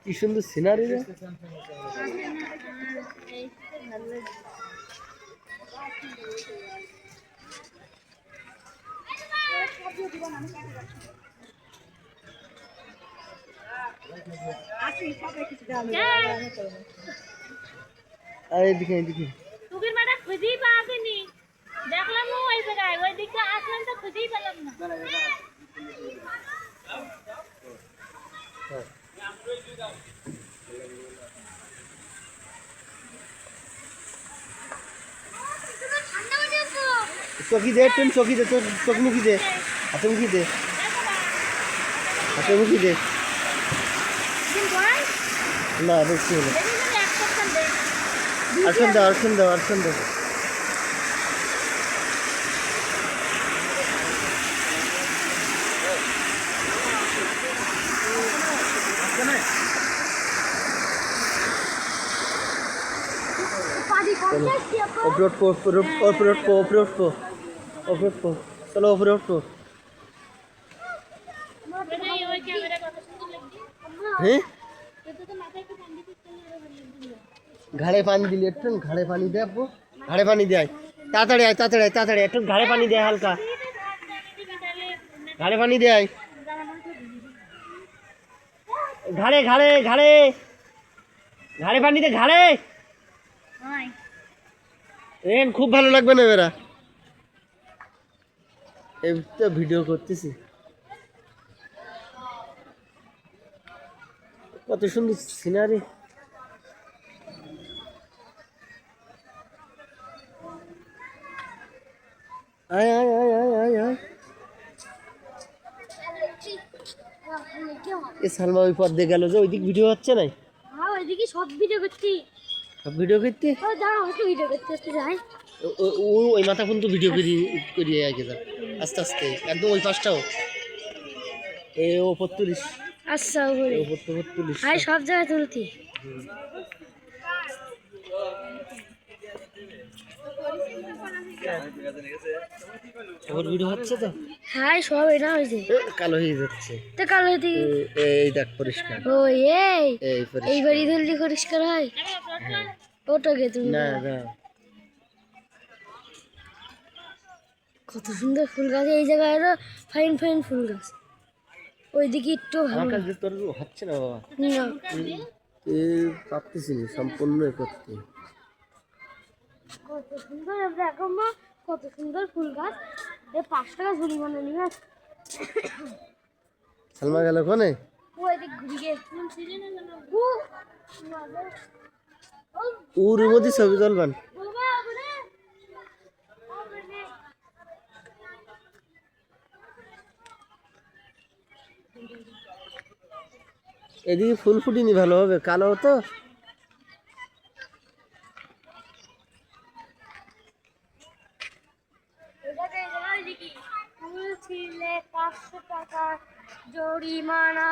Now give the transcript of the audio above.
কি সুন্দর সিনারি রে। এদিকে এদিকে টুকির মাটা খুঁজেই পাওয়া যায়নি। দেখলাম ওই জায়গায়, ওই দিকটা আসলাম তো খুঁজেই পেলাম না। চকি দে, তুমি চকি দে, চোখ মুখি দে, হাতে মুখি দে, হাতে মুখি দে। না বেশি হলো। আরশন দাও, আরশন দাও, আরশন দাও। উপরে উঠো, উপরে উঠো, উপরে উঠো, উপরে উঠো, উপরে উঠো, চলো উপরে উঠো। হ্যাঁ ঘাড়ে পানি দিলি একটু, ঘাড়ে পানি দে আপু, ঘাড়ে পানি দেয়। তাড়াতাড়ি আয়, তাড়াতাড়ি আয়, তাড়াতাড়ি একটু ঘাড়ে পানি দেয় হালকা, ঘাড়ে পানি দেয়, ঘাড়ে ঘাড়ে ঘাড়ে ঘাড়ে পানি দে, ঘাড়ে। খুব ভালো লাগবে না এরা, এই তো ভিডিও করতেছি। কত সুন্দর সিনারি। আয় আয় আয় আয় আয় আয়। এ সালমা ওই পথ দিয়ে গেল যে, ওইদিক ভিডিও হচ্ছে না? হ্যাঁ ওইদিকে সব ভিডিও করছি, সব ভিডিও করতে। ও দাঁড়াও একটু ভিডিও করতে করতে যাই। ওই মাথা কিন্তু ভিডিও করিয়ে আগে যা, আস্তে আস্তে একদম ওই পাশটাও। এ ওপর তুলিস। আচ্ছা ওপর তো তুলিস। হাই সব জায়গায় তুলতি। ওর ভিডিও হচ্ছে তো। হাই সব এটা হয়েছে, কালো হয়ে যাচ্ছে তো কালো হতে। এই দেখ পরিষ্কার। ও এই পরিষ্কার। এইবারই ধরলি পরিষ্কার হয়। ওটাকে তুমি না না, কত সুন্দর ফুল গাছ এই জায়গায়, আরো ফাইন ফাইন ফুল গাছ। ওইদিকে একটু ভালো আমার কাছে তোর হচ্ছে না বাবা, না। পারতেছি না সম্পূর্ণ করতে। কত সুন্দর দেখো মা, কত সুন্দর ফুল গাছ। এই 5 টাকা ঝুলি বানানি গাছ। সালমা গেল কোনে? ওইদিক ঘুরে গিয়ে ওর মধ্যে ছবি তুলবেন। এদিকে ফুল ফুটিনি ভালো হবে, কালো তো। ফুল ছিলে 500 টাকা জরিমানা।